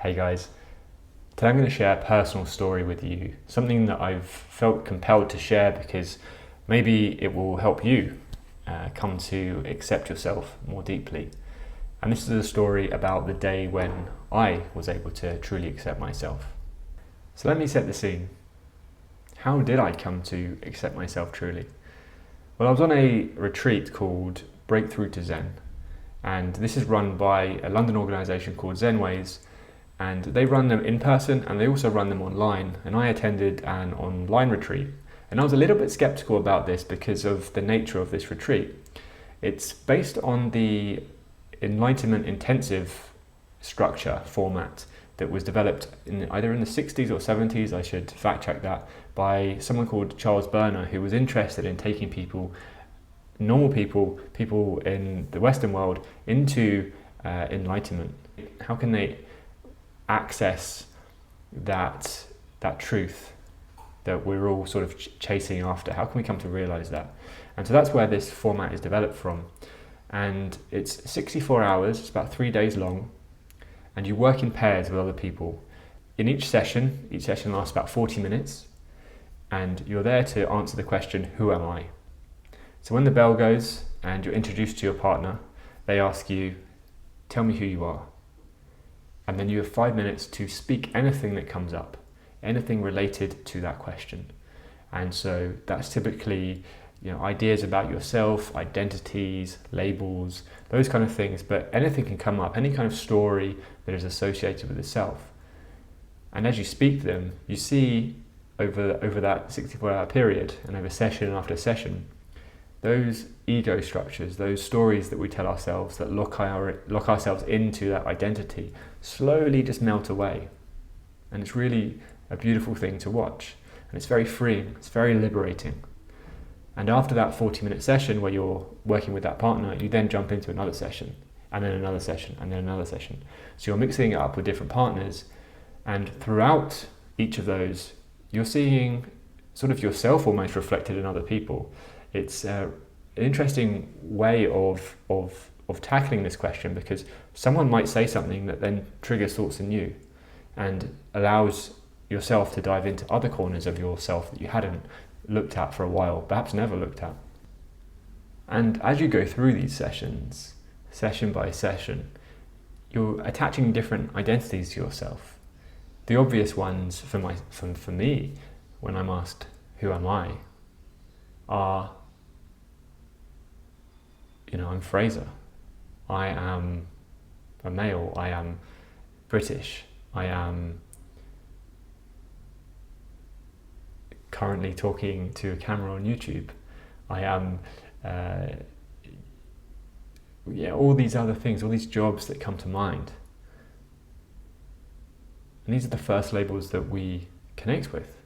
Hey guys, today I'm going to share a personal story with you, something that I've felt compelled to share because maybe it will help you come to accept yourself more deeply. And this is a story about the day when I was able to truly accept myself. So let me set the scene. How did I come to accept myself truly? Well, I was on a retreat called Breakthrough to Zen, and this is run by a London organisation called Zenways. And they run them in person and they also run them online. And I attended an online retreat. And I was a little bit skeptical about this because of the nature of this retreat. It's based on the Enlightenment intensive structure format that was developed either in the 60s or 70s, I should fact check that, by someone called Charles Berner, who was interested in taking people, normal people in the Western world, into enlightenment. How can they access that truth that we're all sort of chasing after? How can we come to realize that? And so that's where this format is developed from. And it's 64 hours, it's about 3 days long, and you work in pairs with other people. In each session lasts about 40 minutes, and you're there to answer the question, who am I? So when the bell goes and you're introduced to your partner, they ask you, tell me who you are. And then you have 5 minutes to speak anything that comes up, anything related to that question. And so that's typically, ideas about yourself, identities, labels, those kind of things, but anything can come up, any kind of story that is associated with the self. And as you speak them, you see over that 64-hour period and over session after session, those ego structures, those stories that we tell ourselves that lock ourselves into that identity, slowly just melt away. And it's really a beautiful thing to watch. And it's very freeing, it's very liberating. And after that 40-minute session where you're working with that partner, you then jump into another session, and then another session, and then another session. So you're mixing it up with different partners, and throughout each of those, you're seeing sort of yourself almost reflected in other people. It's an interesting way of tackling this question, because someone might say something that then triggers thoughts in you and allows yourself to dive into other corners of yourself that you hadn't looked at for a while, perhaps never looked at. And as you go through these sessions, session by session, you're attaching different identities to yourself. The obvious ones for me, when I'm asked, who am I, are, I'm Fraser. I am a male. I am British. I am currently talking to a camera on YouTube. I am, all these other things, all these jobs that come to mind. And these are the first labels that we connect with.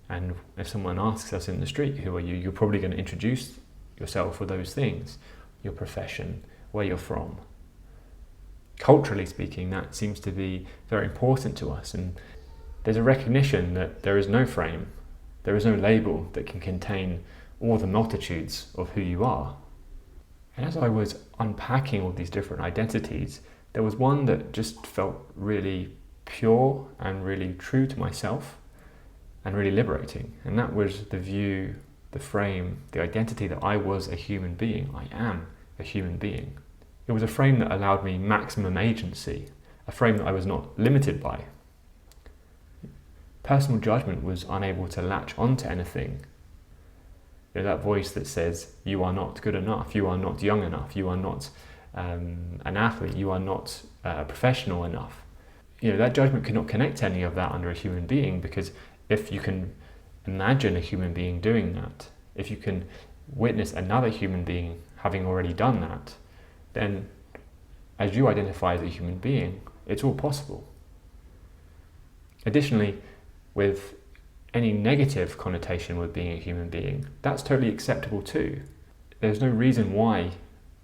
And if someone asks us in the street, who are you? You're probably going to introduce yourself with those things, your profession, where you're from. Culturally speaking, that seems to be very important to us. And there's a recognition that there is no frame, there is no label that can contain all the multitudes of who you are. And as I was unpacking all these different identities, there was one that just felt really pure and really true to myself and really liberating. And that was the view, the frame, the identity that I was a human being. I am a human being. It was a frame that allowed me maximum agency, a frame that I was not limited by. Personal judgment was unable to latch onto anything. That voice that says, you are not good enough, you are not young enough, you are not an athlete, you are not professional enough. That judgment could not connect any of that under a human being, because if you can imagine a human being doing that, if you can witness another human being having already done that, then as you identify as a human being, it's all possible. Additionally, with any negative connotation with being a human being, that's totally acceptable too. There's no reason why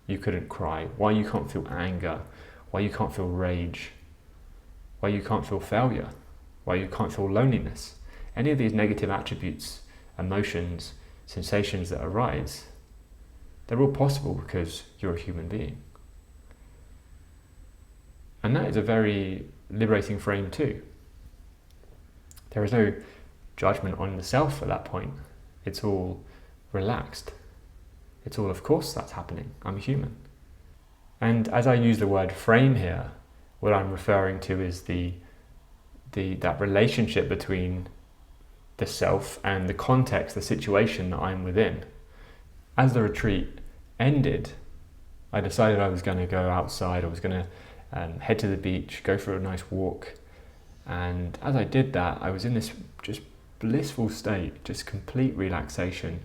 you couldn't cry, why you can't feel anger, why you can't feel rage, why you can't feel failure, why you can't feel loneliness. Any of these negative attributes, emotions, sensations that arise, they're all possible because you're a human being. And that is a very liberating frame too. There is no judgment on the self at that point. It's all relaxed. It's all, of course, that's happening. I'm human. And as I use the word frame here, what I'm referring to is that relationship between the self and the context, the situation that I'm within. As the retreat ended, I decided I was going to go outside. I was going to head to the beach, go for a nice walk. And as I did that, I was in this just blissful state, just complete relaxation,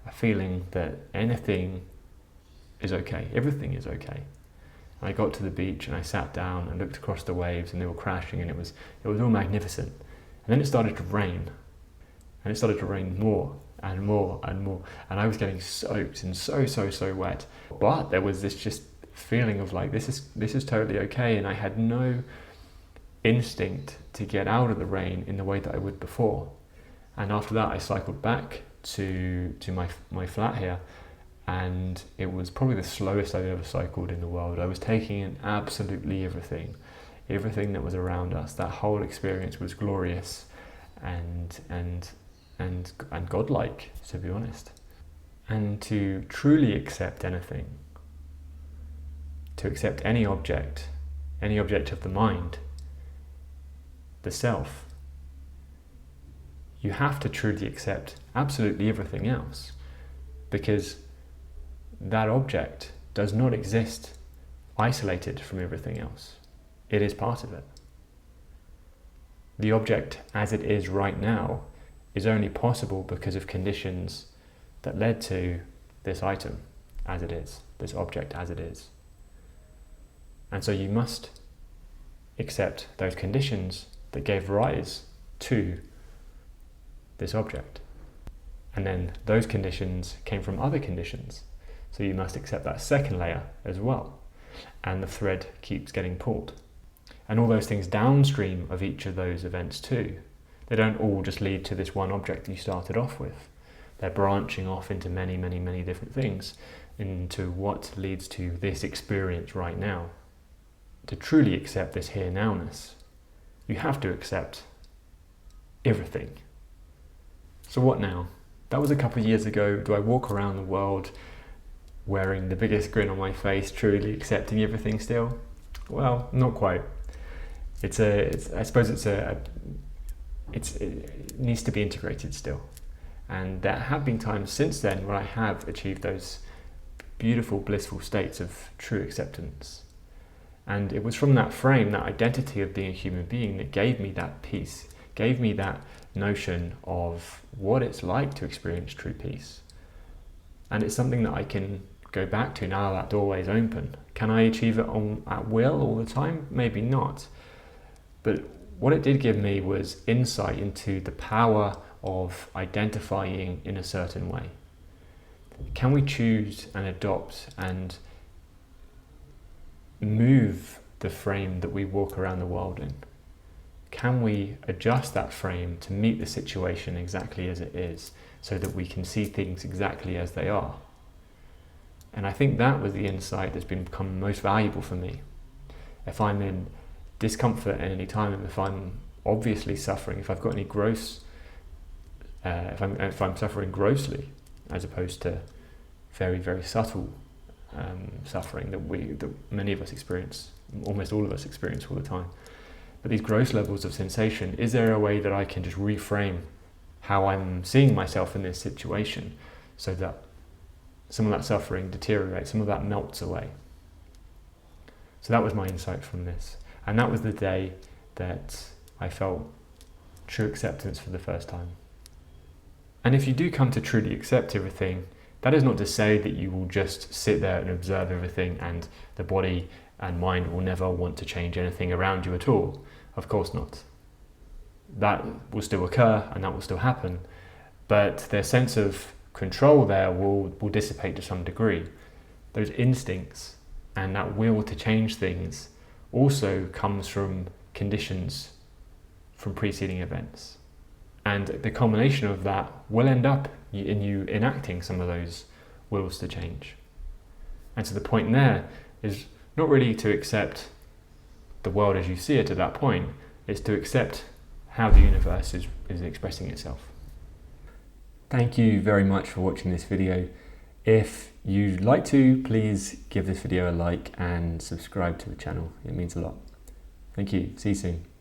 a feeling that anything is okay, everything is okay. And I got to the beach and I sat down and looked across the waves, and they were crashing, and it was all magnificent. And then it started to rain, and it started to rain more and more and more, and I was getting soaked and so wet. But there was this just feeling of like, this is totally okay, and I had no instinct to get out of the rain in the way that I would before. And after that, I cycled back to my flat here, and it was probably the slowest I've ever cycled in the world. I was taking in absolutely everything that was around us. That whole experience was glorious and godlike, to be honest. And to truly accept anything, to accept any object of the mind, the self, you have to truly accept absolutely everything else, because that object does not exist isolated from everything else. It is part of it. The object as it is right now is only possible because of conditions that led to this item as it is, this object as it is. And so you must accept those conditions that gave rise to this object. And then those conditions came from other conditions. So you must accept that second layer as well. And the thread keeps getting pulled. And all those things downstream of each of those events too. They don't all just lead to this one object that you started off with. They're branching off into many different things, into what leads to this experience right now. To truly accept this here nowness, you have to accept everything. So what now? That was a couple of years ago. Do I walk around the world wearing the biggest grin on my face, truly accepting everything still? Well, not quite. I suppose it needs to be integrated still. And there have been times since then where I have achieved those beautiful, blissful states of true acceptance. And it was from that frame, that identity of being a human being, that gave me that peace, gave me that notion of what it's like to experience true peace. And it's something that I can go back to now that doorway is open. Can I achieve it at will all the time? Maybe not. But what it did give me was insight into the power of identifying in a certain way. Can we choose and adopt and move the frame that we walk around the world in? Can we adjust that frame to meet the situation exactly as it is, so that we can see things exactly as they are? And I think that was the insight that's become most valuable for me. If I'm in discomfort at any time, if I'm obviously suffering, if I've got any if I'm suffering grossly, as opposed to very subtle suffering that many of us experience, almost all of us experience all the time. But these gross levels of sensation, is there a way that I can just reframe how I'm seeing myself in this situation, so that some of that suffering deteriorates, some of that melts away? So that was my insight from this. And that was the day that I felt true acceptance for the first time. And if you do come to truly accept everything, that is not to say that you will just sit there and observe everything and the body and mind will never want to change anything around you at all. Of course not. That will still occur and that will still happen, but their sense of control there will dissipate to some degree. Those instincts and that will to change things also comes from conditions from preceding events. And the combination of that will end up in you enacting some of those wills to change. And so the point there is not really to accept the world as you see it at that point. It's to accept how the universe is expressing itself. Thank you very much for watching this video. If you'd like to, please give this video a like and subscribe to the channel. It means a lot. Thank you. See you soon.